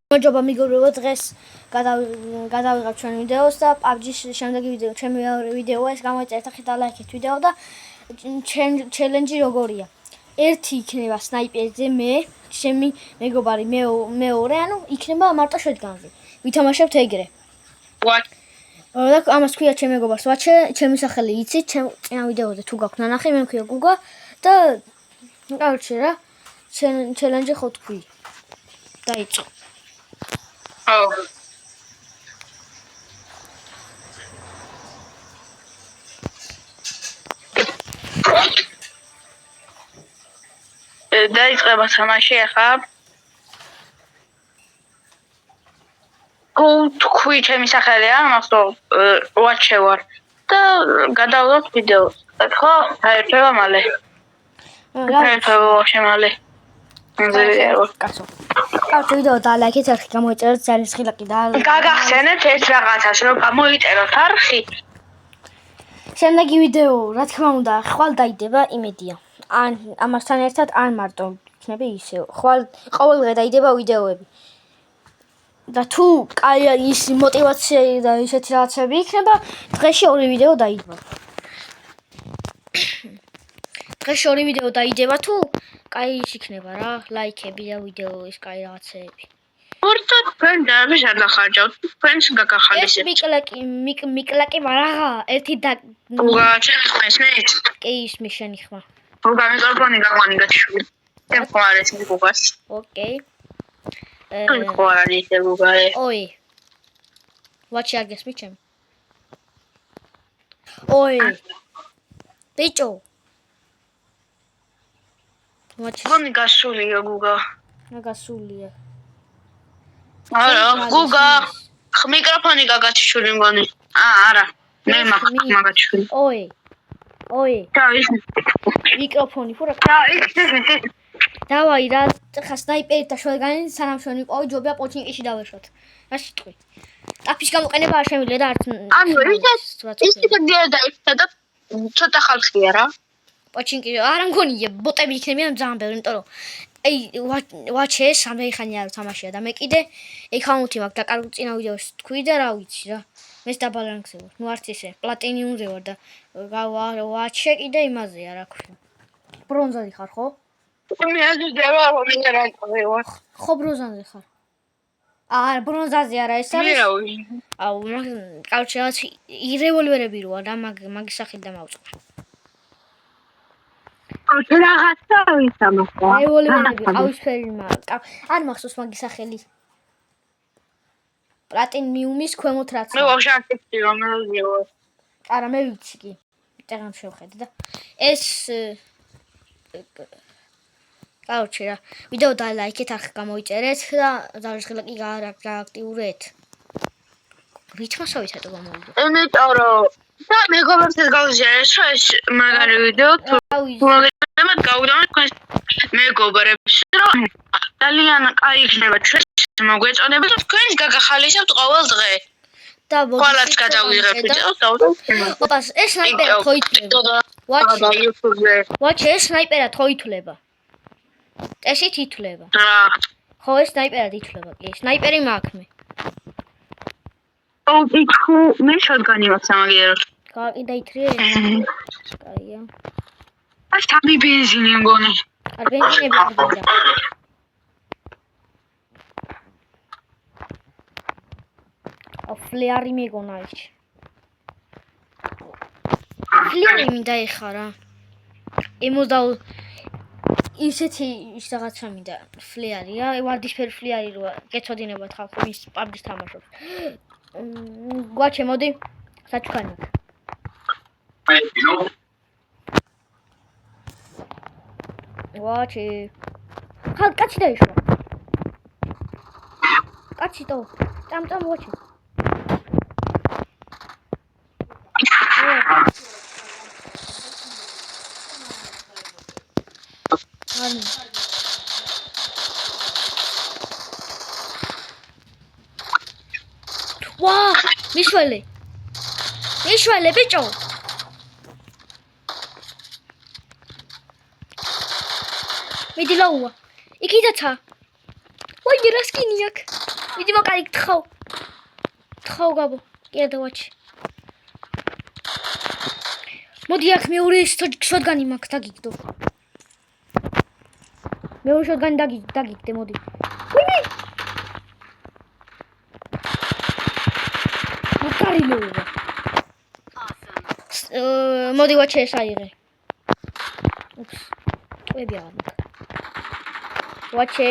მოგება მიგობრებო დღეს გადავიღებ ჩვენ ვიდეოს და PUBG-ს შემდეგი ვიდეო ჩემი მეორე ვიდეოა ეს გამოიწერეთ ახლა და ლაიქეთ ვიდეო და ჩელენჯი როგორია ერთი იქნება სნაიპერზე მე ჩემი მეგობარი მეორე ანუ იქნება მარტო შედგანზე ვითამაშებთ ეგრე და ამას ქვია ჩემი მეგობარს ვაჩე ჩემი სახელი იცით ჩემ ვიდეოზე თუ გაქვთ ნანახი მე მქვია გუგა და კაროჩე რა ჩელენჯი ხო თქვი დაიწყო დაიწყება თამაში ახლა. თქვი ჩემი სახელია, მახსოვს, ვაჩე ვარ და გადავდოთ ვიდეოს. ხო, დაერჩება მალე. დაერჩება ვაჩე მალე. კაცო. კაცო ვიდეო და ლაიქეთ არხი გამოიწერეთ ძალიან ხილაკი და გაგახსენეთ ეს რაღაცას რომ გამოიწეროთ არხი. შემდეგი ვიდეო რა თქმა უნდა ხვალ დაიდება იმედია. ან ამასთან ერთად ან მარტო იქნება ისე ხვალ ყოველდღე დაიდება ვიდეოები და თუ კაი ის мотивация და ისეთი რაღაცები იქნება დღეში ორი ვიდეო დაიდება დღეში ორი ვიდეო დაიდება თუ კაი ის იქნება რა ლაიქები და ვიდეოის კაი რაღაცეები ვართ თქვენ დარბის არ დახარჯავთ თქვენს გაგახალისეთ მიკლაკი მარაღა ერთი და უგა ჩემს კი ისმის შენი ხმა უგა მიკროფონი გაყვანი გაჩვი და ხوارეს მიგუგას ოკეი ხوارანი შეგუგარე oi ვაჩი არ გესმის ჩემ oi ბიჭო ვაჩი გონი გასულია გუგა გასულია არა გუგა მიკროფონი გაგაჩვი მგონი არა მე მაგაჩვი oi დავის მიკროფონი ფურა დავის დავაი რა ხა სნაიპერი და შოდგანი სანამ შენი ყავი ჯობია პოჩინკიში დავეშოთ რა სიტყვი ტაფის გამოყენება არ შემიძლია და არც ანუ ის ისე დაიხსნა და ცოტა ხალხია რა პოჩინკი არ მგონია ბოტები იქნებიან ძალიან ბევრი იმიტომ რომ აი ვაჩე სამი ხანი არ თამაშია და მე კიდე ეკაუნთი მაქვს და კარგი წინა ვიდეოს თქვი და რა ვიცი რა მეც დაბალანსებ ნუ არც ისე პლატინიუმზე ვარ და ვაჩე კიდე იმაზეა რა ქვია ბრონზაზე ხარ ხო მე აზრდება რომ მინერალი ვარ ხო ბრონზაზე ხარ არა ბრონზაზე არა ეს არის აუ კაუჩი რაც რევოლვერები როა და მაგის სახით დამავწყდა რაღაცა ვისამახა რევოლვერები ყავისფერი არ მახსოვს მაგის სახელი პლატინიუმის ქვემოთ რაც მე ვახშე არ ვიცი რომ მელოდია არა მე ვიცი კი წერან შევხედე და ეს კაუჩი რა ვიდეო და ლაიქეთ არხი გამოიწერეთ და დაჟღილაკი გააქტიურეთ რითმასავით ეტო გამოვიდა იმიტომ რომ და მეგობრებს ეს გავზიარეს რომ ეს მაგარი ვიდეო თუ მოგეწონათ გავუდამეთ თქვენს მეგობრებს რომ ძალიან კაი იქნება ჩვენ მოგვეწონება და თქვენს გაგახალისებთ ყოველ დღე და ყველაც გადავიღებ ვიდეოს დავდოთ ოპას ეს სნაიპერად ხო ითვლება ვაჩი ეს სნაიპერად ხო ითვლება ესეთ ითვლება რა ხო ეს სნაიპერად ითვლება კი სნაიპერი მაქვს მე მე შოტგანი მაქვს სამაგიეროდ გააკი დაითრიე კაია აი სამი ბენზინი მგონი არ ბენზინები არ გინდა ფლიარი მეგონა ის ფლიარი მინდა ეხა რა ემოზდაუ ისეთი რაღაცა მინდა ფლიარია ვარდისფერი ფლიარი როა გეცოდინებათ ხალხო ის PUBG-ს თამაშობს გვაჩე მოდი საჩქარი ვაჩე ხალ კაცი დაიშვა კაცი ტო წამწამ ვაჩე ვა მიშველე ბიჭო მიდი ლაუა იქითაცა ვაი რა სკინი აქვს იდი მოკარი თხავ გაბო კიდევ მოდი აქ მეორე შოტგანი მაქვს დაგიგდო მეორე შოტგანი დაგიგდე მოდი ვინი მოკარი ლოვა მოდი ვაჩე ეს აიღე უფს ტვები აღარ მაქვს ვაჩე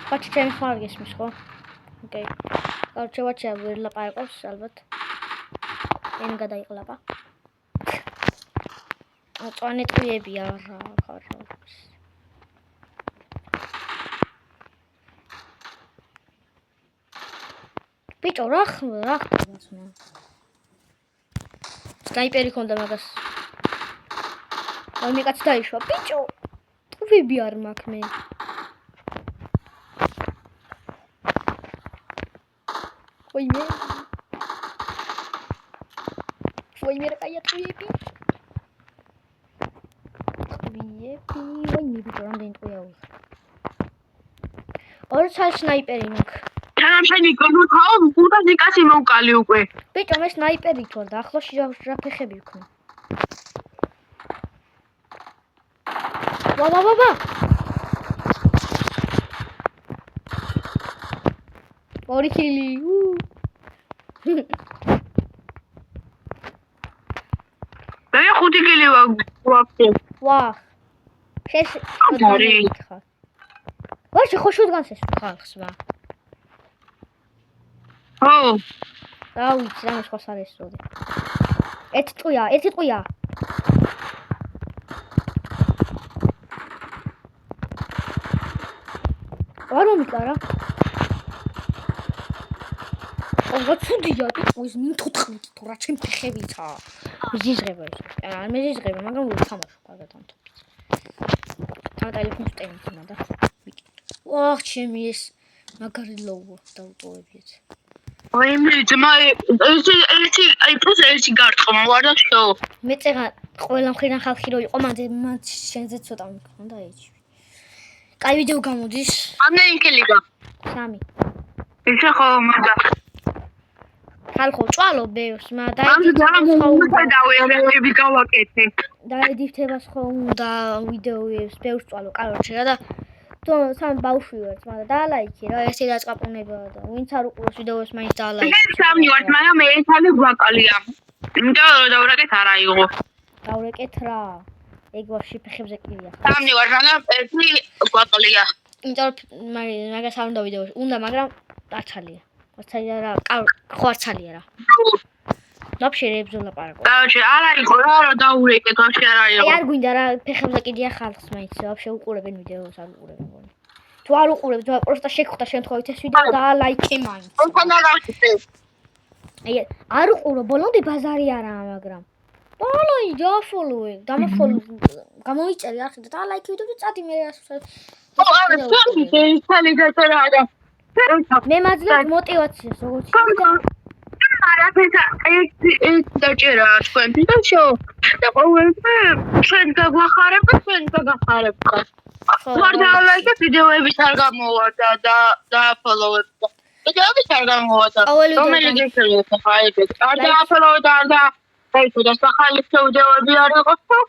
Watch ჩემი ხარ გესმის ხო? ოკეი. Короче, watch ვერ ლაპარაკობს ალბათ.ენ გადაიყლაპა. აწვანე ტყიები არა ხარ. ბიჭო რა ხმასნა. სნაიპერი ხონდა მაგას. მე კაც დაიშვა. ბიჭო. ტყიები არ მაქვს მე. Войме ракая твоеби. Войме битуранден твояу. ორ სნაიპერი მაქვს. თანამშენი გონუთავ უყურდა კაცი მოვკალი უკვე. ბიჭო მე სნაიპერი თორ და ახლოში რა ფეხები ვქნა. ვა. ორი კილი. მე 5 კილი ვაქვს. ვაჰ. შეს ხარ. ვაში ხო შუდგანს ეს ხალხს ვა. ო. დავით რა სხვა სარესოდი. ერთი ტყვია. არ მომიკარა. ვაცუდია ტყვის მინთოთხმით თუ რა ჩემ ფეხებიცა მიზიღება ეს არ მიზიღება მაგრამ ვთამაშო კარგად ამ თოფით თან ტელეფონს ტენქნა და ვაჰ ჩემი ეს მაგარი ლოვა დაუტოვებიეთ ვაიმე ძმა ერთი აი პლუს ერთი გარტყმა ვარ და შო მე წეღა ყველა მხრიდან ხალხი რო იყო მათ შენზე ცოტა მქონდა ეჭვი კაი ვიდეო გამოდის ამდენი კილიგა 3 ისე ხო მაგა ხალხო ჭვალო ბევრს მაგრამ დავერევები გავაკეთე და ედიტებას ხო უნდა ვიდეოებს ბევრს ჭვალო კაროჩე რა და თუ სამ ბავშვი ვარ მაგრამ დაალაიქე რა ესე დაწყაპუნება და ვინც არ უყუროს ვიდეოებს მაინც დაალაიქე მე სამი ვარ მაგრამ მე ერთალი გვაკალია იმიტომ რომ დავრაკეთ არა იყო დავრეკეთ რა ეგ ვაფშე ფეხებზე კიდია სამი ვარ მაგრამ ერთი გვაკალია იმიტომ რომ მაგას არ უნდა ვიდეოებში უნდა მაგრამ არცალია რა ხო არცალია რა ვაფშე რებზე ლაპარაკობ დაჩე არა იყო რა დაურეკეთ ვაფშე არა იყო აი არ გვინდა რა ფეხებზე კიდია ხალხს მაინც ვაფშე უყურებენ ვიდეოს არ უყურებენ გონი თუ არ უყურებ თუ პროსტა შეგხვდა შემთხვევით ეს ვიდეო და ლაიქე მაინც აი არ უყურო ბოლომდე ბაზარი არაა მაგრამ ბოლოი დაფოლოვე დამაფოლო გამოიწერე არხი და ლაიქე ვიდეო და წადი მე მე მაძლევ მოტივაციას როგორც არაფერს დაჭერა თქვენ და შო და ყოველდღე ჩვენ გაგვახარებ და ჩვენ გაგახარებ ხარ და ლაიქე ვიდეოების არ გამოვა და დააფოლოვებ ვიდეოების არ გამოვა და რომელი გექცევთ ხა ეგ არ დააფოლოვე და არ და დაიწყო და სახალიფო ვიდეოები არ იყოს და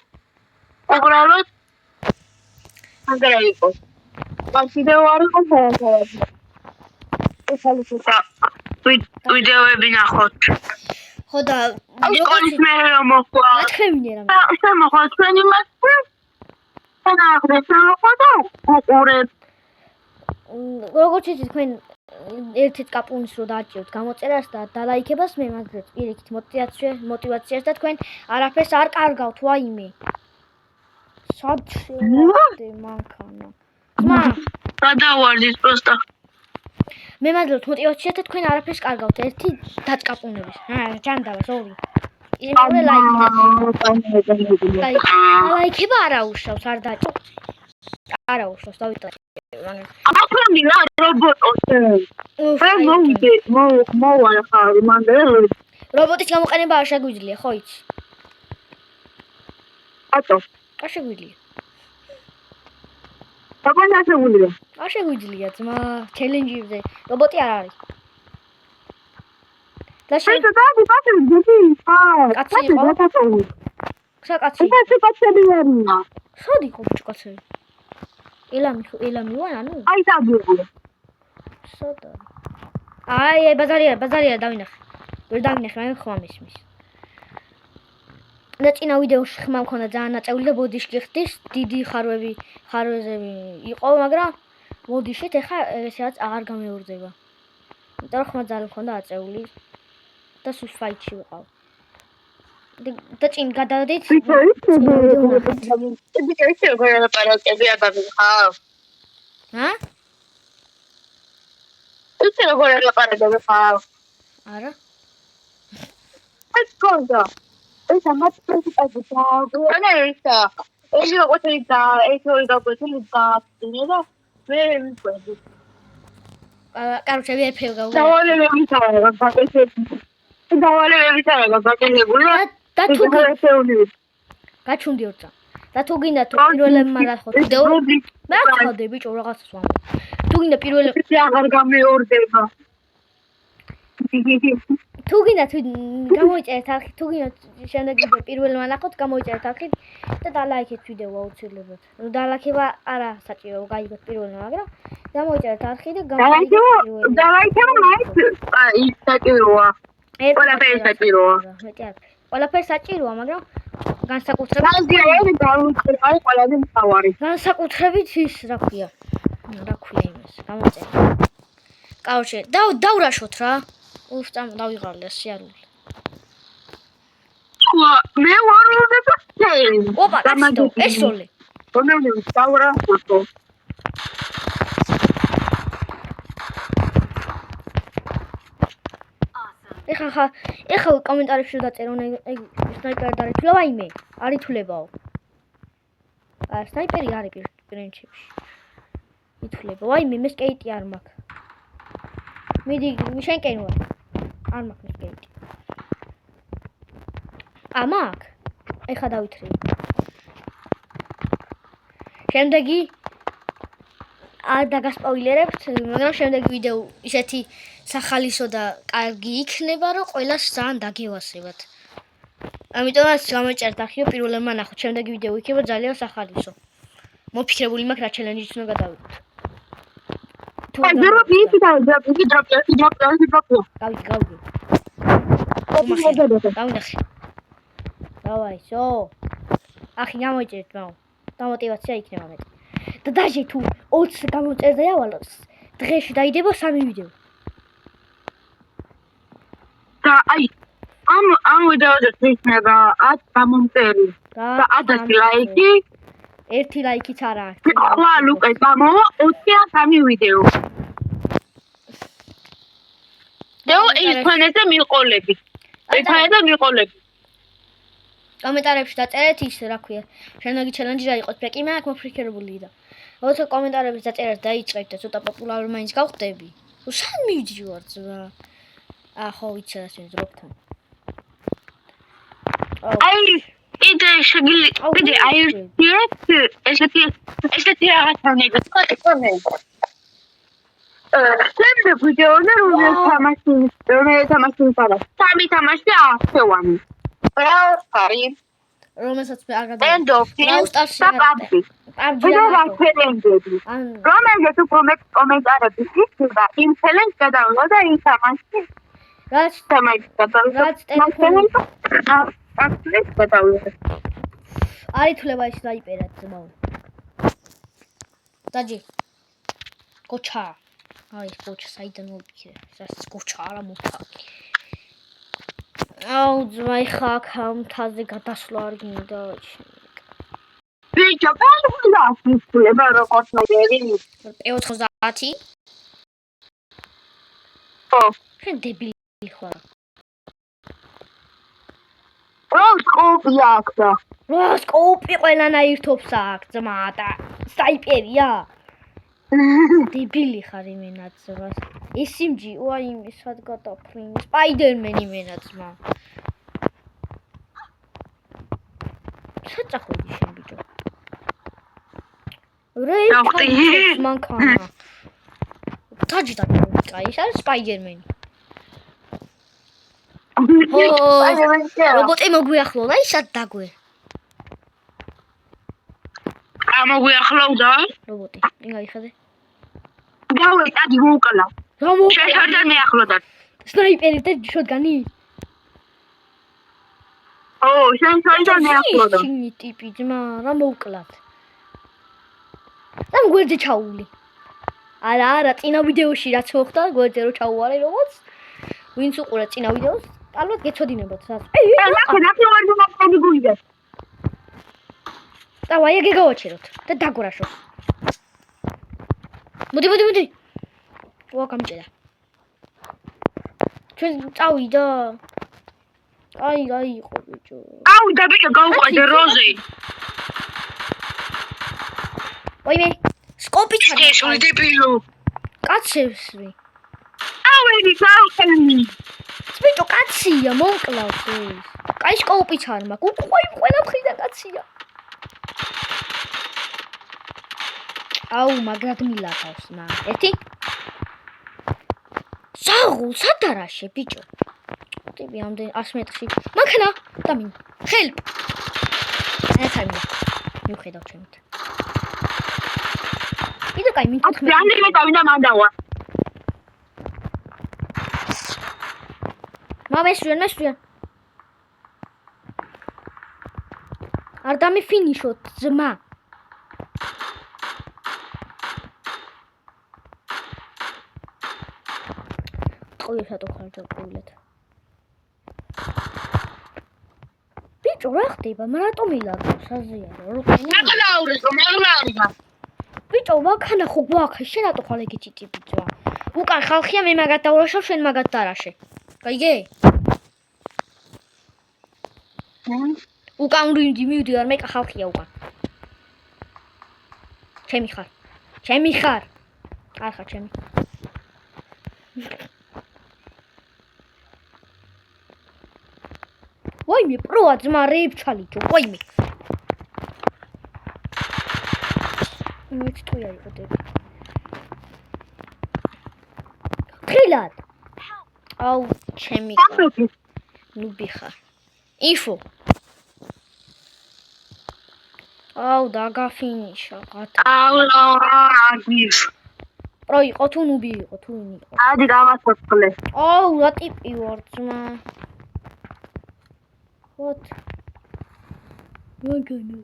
უბრალოდ აგრა იყო ვიდეო არ იყო ვიდეოები ნახოთ. ხო და სკოლის მე რომ მოხდა. ათხემინე რა. მოხდა ჩვენი მასწავლე. და უყურებ. როგორც იცით თქვენ ერთ-ერთ კაპუნის რო დააჭიროთ გამოწერას და დალაიქებას მე მაგდრეთ პირიქით მოტივაციას და თქვენ არაფერს არ კარგავთ ვაიმე. სად შევდე მანქანა. ძმა გადავარდით პროსტა. მე მაძლევთ მოტივაციას და თქვენ არაფერს კარგავთ ერთი დაწკაპუნების. ჯანდავას ორი. იმეორე ლაიქება არა უშავს არ დაჭ. არა უშავს დავიტოვე. აფრენი რა რობოტოს. მოვიდე მოვა ხარ მანდ რობოტის გამოყენება არ შეგვიძლია, ხო იცი? ატო. არ შეგვიძლია. საბან ასეულია. არ შეგვიძლია, ძმა, ჩელენჯებზე. რობოტი არ არის. და შენ დადი პატრი დიდი ხარ. კაცი იყო? საკაცი. ეს კაცები არიან. სად იყო ბიჭო კაცები? ელამი ვარ, ანუ? აი დაგიღო. სად არის? აი, ბაზარია დავინახე. ვერ დავინახე, მაგრამ ხომ ისმის. და წინა ვიდეოში ხმა მქონდა ძალიან ნაწეული და ბოდიში გიხდის, დიდი ხარვეზები იყო, მაგრამ ბოდიშით ეხა ესეც აღარ გამეორდება. იმიტომ რომ ხმა ძალიან მქონდა აწეული და სულ ფაიტში ვიყავ. და წინ გადავდით. ისე როგორ ლაპარაკები ხარ? ჰა? ისე როგორ ლაპარაკები ხარ? არა. ეს კონდა. ეს ამათი პაზიტა. ანა ისა. ეს როგორი და ეს როგორი და და მე მიყვები. კაროჩე ვერ ფევგავ. დავალებები თარა გაკეთებული. დავალებები თარა გაკეთებული. და თუ გაჩუნდი ორცა. და თუ გინდა თუ პირველებმა ნახოთ ვიდეო. მე ხოდე ბიჭო რაღაცას ვამ. თუ გინდა პირველები აღარ გამეორდება. თუ გინდა გამოიწერეთ არხი, თუ გინდა შემდეგ ვიდეო პირველმა ნახოთ, გამოიწერეთ არხი და დალაიქეთ ვიდეო აუცილებლად. ნუ დალაიქება არა საჭირო, გაიგოთ პირველმა, მაგრამ გამოიწერეთ არხი და დალაიქება მაინც ის საჭიროა. ყველაფერი საჭიროა. მეტი არ. ყველაფერი საჭიროა, მაგრამ განსაკუთრებით არის ყველაზე მთავარი. განსაკუთრებით ის რა ქვია იმას. გამოიწერეთ. კაუჩე, დავრაშოთ რა. უსტამ დავიღალე სიარული. მე ვარულდება წელი. ოპა, ესოლე. რომელი დავრაშოთ. ეხლა კომენტარებში დაწერო სნაიპერი დარითულა ვაიმე. არ ითვლებაო. სნაიპერი არის პრინციპში. ითვლება. ვაიმე, მე სკეიტი არ მაქვს. მიდი, შენ კენ ვარ. არ მაქვს სკეიტი. მაქვს. ეხლა დავითრიე. შემდეგი არ დაგასპოილერებთ, მაგრამ შემდეგი ვიდეო ისეთი სახალისო და კარგი იქნება, რომ ყველას ძალიან დაგევასებათ. ამიტომაც გამოიწერეთ არხი, პირველებმა ნახოთ, შემდეგი ვიდეო იქნება ძალიან სახალისო. მოფიქრებული მაქვს რა ჩელენჯიც უნდა გადავიდეთ. ზერო ბიჭი და ბიჭი დროპი. დავინახე. დავაისო. ახი გამოიწერეთ მაო. და мотивация იქნება მეტი. და დაჟე თუ 20 გამოწერდა ავალოს. დღეში დაიდება 3 ვიდეო. და აი ამ ვიდეოზე იქნება 10 გამომწერი და 10 ლაიკი. 1 ლაიქიც არა. ხვალ უკვე გამოვა 23 ვიდეო. ერთმანეთზე მიყოლები. კომენტარებში დაწერეთ ის რა ქვია. შემდეგი ჩელენჯი რა იყოს, ბეკი მე აქ მოფიქრებული და. როცა კომენტარებში დაწერეთ და იწყებთ და ცოტა პოპულარული მაინც გავხდები. სად მივიდივარ ძმა? ხო ვიცი რა შეზრობთან. აი იდე შეგილი აი ესეთი რაღაცა ნეგა თქვა. Sempre puteone rumele tamasin para. Sami tamasi afewani. Bravo, Sari. რომელსაც მე არ End of PUBG. რომელსაც თუ კომენტარები იქნება, იმ ჩელენჯს გადავიღო და იმ თამაში. რაც თამაში გადავიღო. აქ გადავიღო. არ ითვლება ის სნაიპერად ძმაო. დაჯი. კოჩა. აი, კოჩა საიდან მოვიქრე. ეს კოჩა არა მოფაკი. აუ, ძმაი ხაკ ამთაზე გადასვლა არ გინდა. ბიჭო, კანდა ისულება როგორც მოდელი. P90? ხო. შენ დებილი ხარ. სკოპი აქვს და. სკოპი ყველანაირთობს აქვს, ძმა და სნაიპერია. დებილი ხარ იმენად ზღას. SMG, ვაიმე, სად გადაფრინე? Spider-Man-ი მენაცმა. სად წახვედი შენ ბიჭო? რეი, მანქანა. დაჯდა, კაი, ეს არის Spider-Man-ი. რობოტი მოგვიახლოვდა, ისად დაგვე. მოგვიახლოვდა? რობოტი, წინ გაიხედე. გავეკადი მოუკლა. რა მოუკლა? შეხედა მეახლოდა. სნაიპერი და შოტგანი? შენ შეხედა მეახლოდა. ჩინი ტიპი ძმა, რა მოუკლათ? და გვერდზე ჩაული. არა, წინა ვიდეოში რაც მოხდა, გვერდზე რო ჩაუვარე როგორც ვინც უყურა წინა ვიდეოს, ალბათ გეცოდინებათ რაც. დავაი, ეგ გავაჩეროთ და დაგვრაშოთ. მოდი. ვა გამჭირდა. ჩვენ წავიდა. აი იყო ბიჭო. ავიდა ბიჭო, გაუყვედე როზი. ვაიმე, სკოპით არ შეშვიდი ბილო. კაცევსვი. ავედი გავხელნი. ბიჭო, კაცია, მომკლავს ეს. კაი სკოპით არ მაქვს. უყუი ყველა მხრიდან კაცია. აუ, მაგრად მილაკავს მა. ერთი? საღულ სადარაშე ბიჭო. ტიპი ამდენ 100 მეტრში. მანქანა, დამინ. Help. ეს არ მიუხედავ ჩემით. კიდე კაი მით 14. ამდენი მეტავიდა მანდავა. მესვრიან. არ დამიფინიშოთ ძმა. ყოი შატო ხარჯა ყოილეთ. ბიჭო, რა ხდება? რატომ მილაგავს აზია რო? მაგლაურია. ბიჭო, მანქანა ხო გვაქვს, შენ რატო ხარ ეგეთი ტიპი ძმა? უკან ხალხია, მე მაგათ დავრაშავ, შენ მაგათ დარაშე. გაიგე? უკან მივდივარ, მე ხალხია უკან. ჩემი ხარ. არ ხარ ჩემი. ვაიმე, პროა ძმა რეიფ ჩალიჯო, ვაიმე. მეც თუ იყო დები. ხილად. აუ, ჩემი. ნუ ბიხარ. ინფო. აუ, დაგაფინიშა, გათა. ადის. პრო იყო თუ ნუბი იყო, თუ ვინ იყო? ადი გამასწორე. აუ, რა ტიპი ვარ ძმა. ვოთ. მოგონა.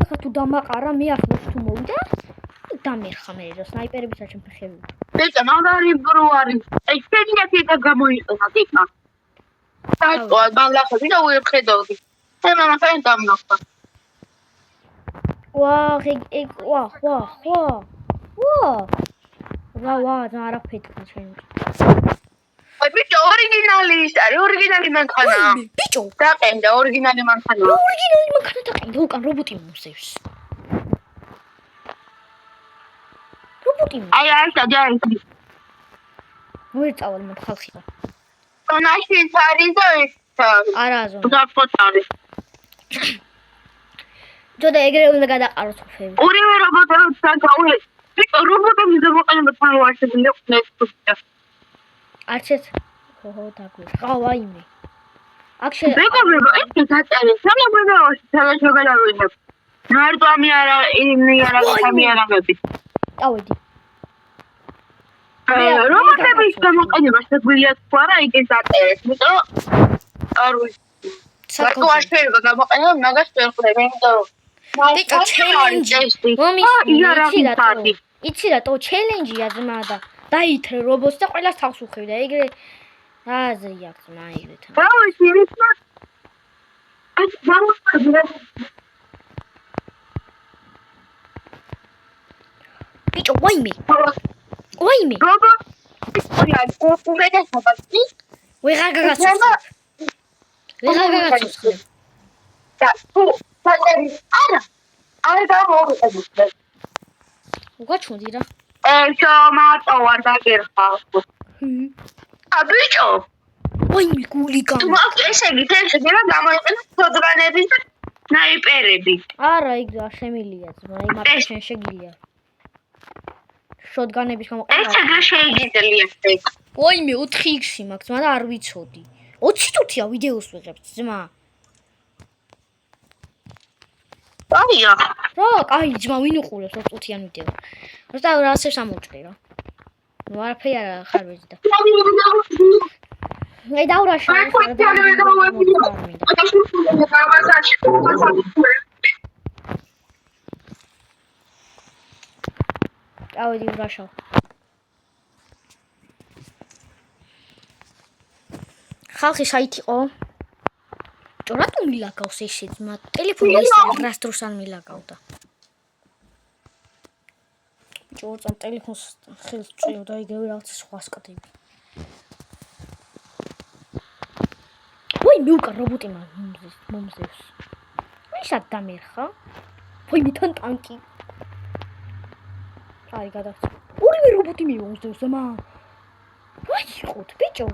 ხა თუ დამაყარა, მე ახლოს თუ მოვიდა, დამერხა მე რა სნაიპერების არ შემფეხები. ბიჭო, მაგარი ბრო არის. ეს შენიათი და გამოიყენა თქმა. დაწყო, მალახები და უებხედავდი. მე მამასთან დამნახა. ვა, რა არაფერი ჩვენ. აი ბიჭო, ორიგინალი ის არის, ორიგინალი მანქანა. ბიჭო, დაყენდა ორიგინალი მანქანა. ორიგინალი მანქანა დაყენდა, უკან რობოტი მოსევს. აი ეს დაიწყო. მოიწავალ მათ ხალხი. კონაში არის და ეს. არაზო. დაფოთარი. ჯოდა ეგრე უნდა გადაყაროთ ხუფები. ორივე რობოტებს დაგავე. ბიჭო, რობოტები ზოგადად ფარვაშებული ყნეს. არჩეთ. ხო, დაგვიხა, ვაიმე. აქ მეგობრებო, ეს დაწერე. სამებოდაში თამაში გადავიდებ. მარტო ამი არამები. დავედი. რობოტების გამოყენება შეგვიძლია თქვა რა იქ ეს დაწერეს, იმიტომ არ ვიცი. სათქო შეიძლება გამოყენება მაგას ვერ ხვდები, იმიტომ ბიჭო, ჩელენჯი. იცი რატო ჩელენჯია ძმა და დაითრე რობოტს და ყველას თავს უხევდა. ეგრე აზრი აქვს ძმა ეგრეთან. რა ვიცი, ის ეს გამოსწორდა. ბიჭო, ვაიმე. რობოტ ისტორიას უყურეთესობდი. ვეღარ გაგაცოცხლებ. და თუ საჭირო არა გამოვიყენებ. უგაჩვენდი რა. მარტო არ დაგერხავ. ბიჭო, ვაიმე გული გამ. თუ მაქვს ესე იგი შეიძლება გამოიყენო შოტგანები და სნაიპერები. არა, იქ შემილია ძმა, იმათ შენ შეგიძლია. შოტგანების გამოყენება. ეს ეგრე შეიძლება ეგ. ვაიმე 4x მაქვს, მაგრამ არ ვიცოდი. 20 წუთია ვიდეოს ვიღებ ძმა. აია. რა, კაი ძმა, ვინ უყურებს 20 წუთიან ვიდეოს? როცა რასაც ამოვჭრი რა. ნუ არაფერი არ ხარ ვეძდა. მე დავრაშო. ავედი ვრაშო. ხალხი საით იყო? რატომ მილაგავს ესე ძმა? ტელეფონი ეს დროს არ მილაგავდა. ჭორწამ ტელეფონს ხელს წევდა იგივე რაღაც სხვას კადები. ვაი მიუკარ რობოტი მომზევს. ვიშად დამერხა? ვაი მითან ტანკი. აი გადახდა. ორივე რობოტი მიმომზევს ზმა. ვაი იყოთ ბიჭო.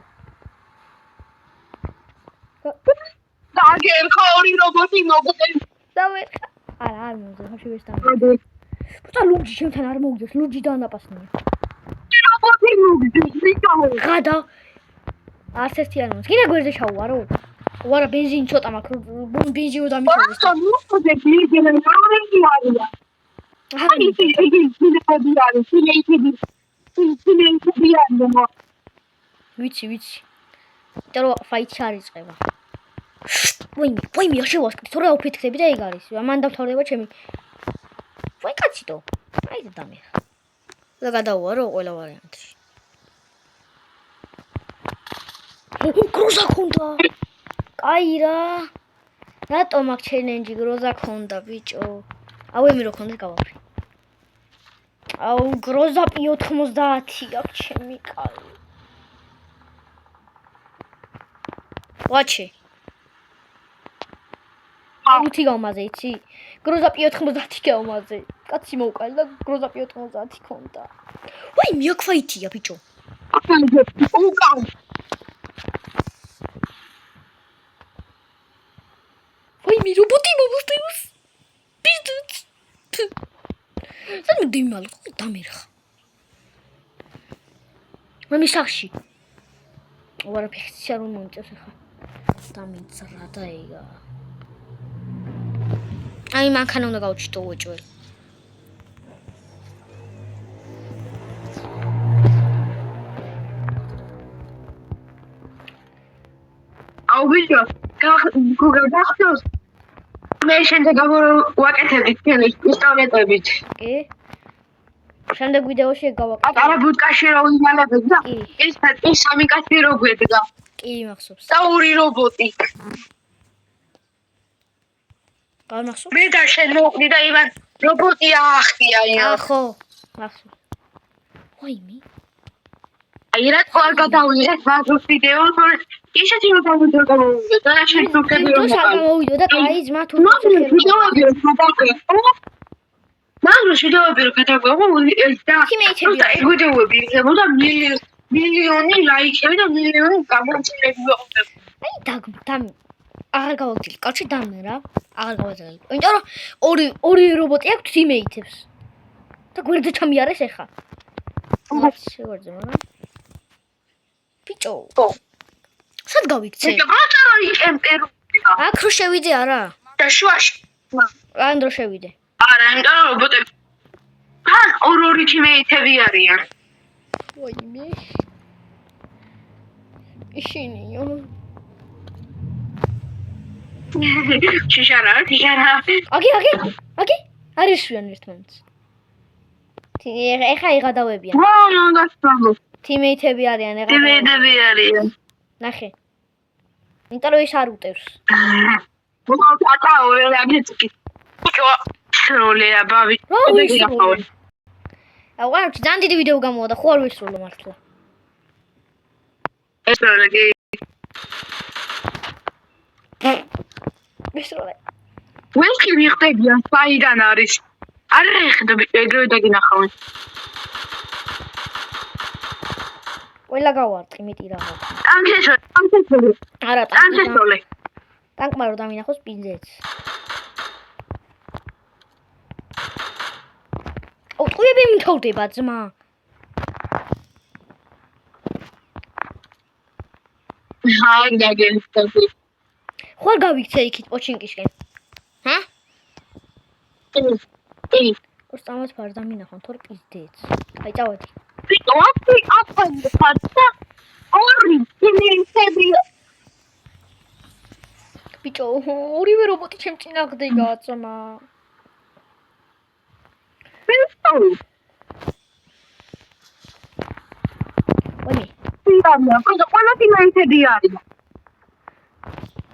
დაგერხა ორი რობოტი მოგდენ. დამერხა. არა არ მომზევს შევეს დამერხა. პუტა ლუჯი შენთან არ მოგდეს, ლუჯი დაანაპასნია. რობოტი მოგდეს, ბიჭო. გადა. არც ერთი არ მომზევს. კიდე გვერდზე ჩაუვარო. ვარა ბენზინი ცოტა მაქვს, ბენზინო დამიხოვეს. ახლა მოხდე ბიზნესი რობოტი არია. აი ეს ბიზნესი არის, ბიზნესი არის. ვიცი. დრო ფაიტი არ იწყება. ვაიმე, არ შევასკდი, თორე ოფეთქები და ეგ არის. მან დავთავრდება ჩემი. ვაი კაციტო. აი და დამეხა. და გადავარო ყველა ვარიანტში. გროზა ქონდა. კაი რა. რატომ აქ ჩელენჯი გროზა ქონდა ბიჭო? აუ ემი რო ქონდეს გავაფრი. აუ გროზა P90 აქ ჩემი კაი. ვაჩი. აუთი გამაზე იცი? გროზა P90 გამაზე. კაცი მოვყალ და გროზა P90 ქონდა. ვაი მიაქვაითია ბიჭო. უკან. ვაი მე რობოტი მომსდევს. პიზდუც. სამ დიმალ დამერხა. მამი სახში. ვარა ფიქცია რომ მომწევს ახლა. დამიწრა და ეგა. აი მანქანა უნდა გავჩიტო უეჭველ. აუ ბიჭო, გახსოვს? მე შემდეგ ვაკეთებდი თელის პისტოლეტებით. კი? შემდეგ ვიდეოში გავაკეთე. ატარა ბუტკაში რო ვიმალებდი და ის სამი კაცი რო გვედგა. კი, მახსოვს. და ორი რობოტი. გამახსოვს? მე და შენ მოყვდი და ივან რობოტი აახტია ია. ხო, მახსოვს. ვაიმე. აი რა თქვა გადავიღეთ ბაზოს ვიდეო, თორე ისეთი რომ დავიდოდა და შენ თუკები რომ გამოვიდო და კაი ძმა თუ ვიდეოები რომ გადავიღე. მაგრამ ვიდეოები რომ გადავიღე და ეგ ვიდეოები იქნებოდა მილიონი ლაიქები და მილიონი გამოჩენები მოხდებოდა. აი დამ აღარ გავაგზავნე. კაცი დამე რა. აღარ გავაგზავნე. იმიტომ რომ ორი რობოტი აქვს თიმეითებს. და გვერდზე ჩამიარეს ახლა. შევარძე მაგრამ. ბიჭო. სად გავიქცე? ბიჭო, ბატონი კემპერია. აქ რო შევიდე არა? და შუაში. ან რო შევიდე. არა, იმიტომ რომ რობოტები თან ორი თიმეითები არიან. ვაიმე. ისინიო. შიშარა. აგი? არის შუან ერთმანეთს. ეხა იღადავებიან. რა გასწავლო. თიმეითები არიან ეხა. თიმეითები არიან. ნახე. იმიტომ რომ ის არ უტევს. მოგავტაო რაგეცკი. ბიჭო, სროლია ბავი. აუ არ ძალიან დიდი ვიდეო გამოვიდა, ხო არ ვისროლო მართლა. ეს როლი. ვისროლე. ვენკი მიხდებიან, საიდან არის? არ ეხდა ეგრევე დაგინახავენ. ყველა გავარტყი, მეტი რა ვარ. ტანკშესოლე. არა, ტანკშესოლე. ტანკმა რომ დამინახოს პინძეც. ტყუები მთავრდება ძმა. აი დაგეცდი. ხوار გავიქცე იქით პოჩინკისკენ. ჰა? ი. ორსამას ფარ დამინახონ თორ პიზდეც. აი წავედი. ვიყვი აფანდა ფარსა. ორი იმენსები. ბიჭო, ორივე რობოტი ჩემ წინ აღდება ძმა. ვაიმე. ვიამია, ყველა იმენსები არის.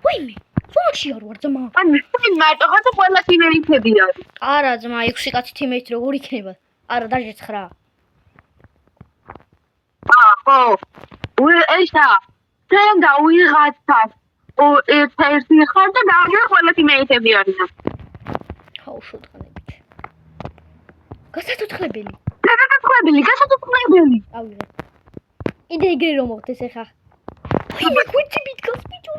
ვაიმე. ფონში არ ვარ ძმა. ანუ შენ მარტოხად ყველა იმენსები არის. არა ძმა, 6 კაცი თიმეით როგორ იქნება? არა, დაჟე 9. ხო. ესა. შენ და ვიღაცა. ერთი ხარ და დავიღე ყველა იმენსები არის. ხაუშოთქანებით. გასაცოცხლებელი. გასაცოცხლებელი. ავიღე. იდე იგრი რომ მოხდეს ახლა. ვაიმე, კვიცი მითქოს ბიჭო.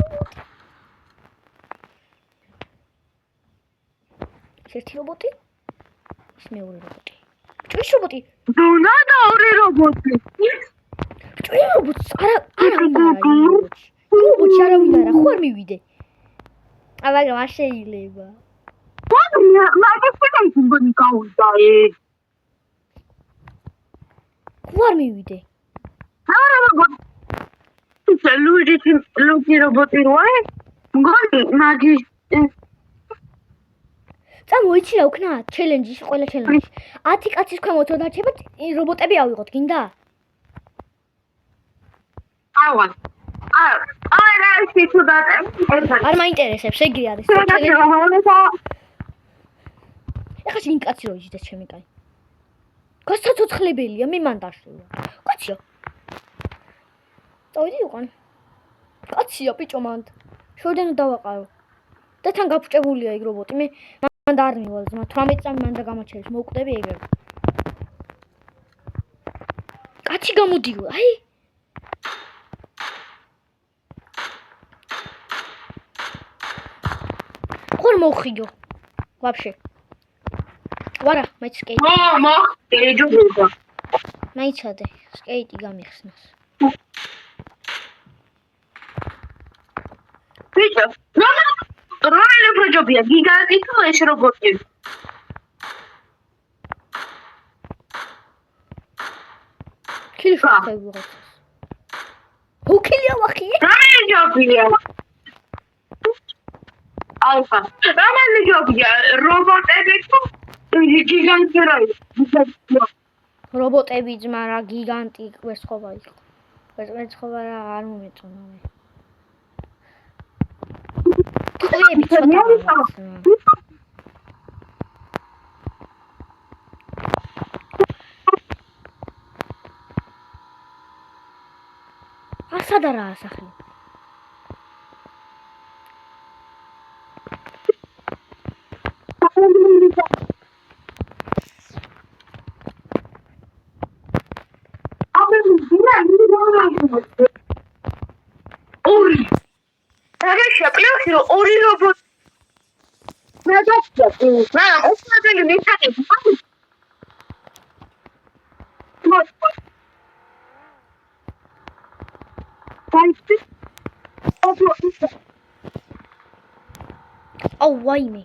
ერთი რობოტი? ის მეორე რობოტი. ის რობოტი. დუნა და ორი რობოტი. ის რობოტი არა რობოტი არავინ არა, ხო არ მივიდე. მაგრამ არ შეიძლება. მაგას შეგიძლია გავუდა ხო არ მივიდე. არა რობოტი. ლუჯი რობოტი როა? მგონი მაგის წამოიცი რა ვქნა ჩელენჯი, ყველა ჩელენჯი. 10 კაცის ქვემოთ რო დარჩებათ, რობოტები ავიღოთ, გინდა? ავა. არა, ისე თუ და არ მაინტერესებს, ეგრე არის. ეხლა შენ კაცი რო იჯდეს ჩემი კაი. გასაცოცხლებელია, მე მან დაშლა. კაცია. წავიდი უკან. კაცია ბიჭო მანდ. შორდენ დავაყარო. და თან გაფუჭებულია ეგ რობოტი. მე მანდ არ მივალ ძმა. 18 წამი მანდ გამაჩერეს. მოვკვდები ეგრე. კაცი გამოდიო. აი. ხარ მოხიო. ვაფშე. ვარა, მაიც სკეიტი. ეჯობა. მაიცადე, სკეიტი გამიხსნას. ბიჭო, რომელი პროჯობია? გიგანტი თუ ეს რობოტი? ქილიშა ხებიღოთ. უქილია ვახი. რომელი ჯობია? ალფა. რომელი ჯობია? რობოტები თუ გიგანტი რა ის? რობოტები ძმა რა გიგანტი ვერცხობა იყო. ვერცხობა რა არ მომეწონა მე. ხლები ცოტა. ასადა რა ასახლი. ორი რობოტი. მაგრამ უცნაური მისაღები. აუ ვაიმე.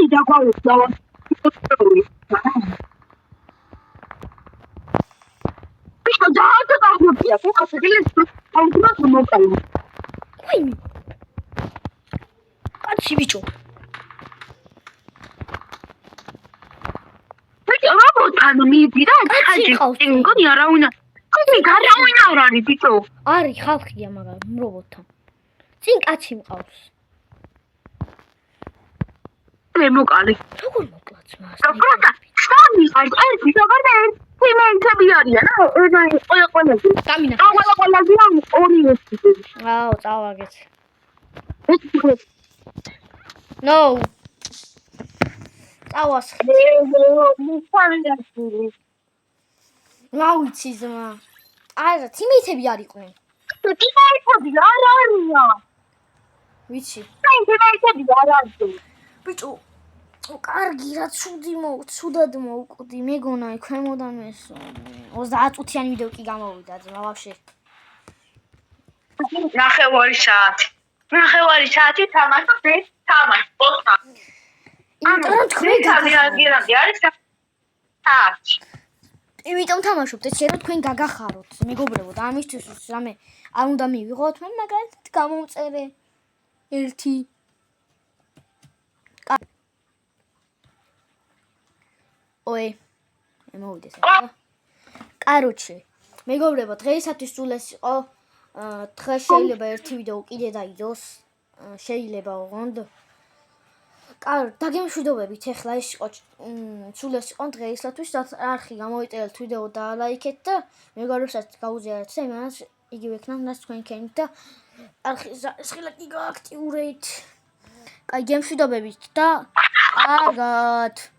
იდა გავუსწავლო. ბიჭო დაადა გაგვიწია, ხო ხასგილეს აუცილებლად მომწალო. ვაიმე. კაცი ბიჭო. ბიჭო რობოტთან მიდიდა ხაჯი. მგონი არავინ არ არის ბიჭო. არის ხალხია მაგრამ რობოტთან. წინ კაცი მყავს. მე მოკალი. როგორ მოკლაც მას? პროტა, სამი არის, ერთი ზოგადად ერთი მენცები არიან, რა? ყველა. გამინახე. ყველა ზიან ორი ერთი. აუ, წავაგეთ. No. წავასხე. რა ვიცი ზმა. არა, თიმეითები არ იყვნენ. ტიმეითები არ არიან. ვიცი. ტიმეითები არ არიან. ბიჭო, კარგი რა ცუდად მოვკვდი. მეგონა ქვემოდან ეს 30 წუთიანი ვიდეო კი გამოვიდა ზმა ვაფშე. 9 საათი. 9 საათი თამაშობ ეს თამაშ. პოსტა. იმიტომ თქვენ გაგახაროთ. არის საათი. იმიტომ თამაშობთ, ეს შეიძლება თქვენ გაგახაროთ, მეგობრებო, და ამისთვის რამე არ უნდა მივიღოთ, მე მაგალითად გამომწერე 1 ой, მოვიდეს ახლა. კაროჩე, მეგობრებო, დღეისათვის სულ ეს იყო. დღეს შეიძლება ერთი ვიდეო კიდე დაიდოს. შეიძლება ოღონდ. დაგემშვიდობებით, ეხლა ეს იყო სულ ეს იყო დღეისათვის, არხი გამოიწერეთ ვიდეო და ლაიქეთ და მეგობრებსაც გაუზიარეთ და იმანაც იგივე იქნათ თქვენ ქენით და არხის ხილაკი გააქტიურეთ. კაი, გემშვიდობებით და კარგად.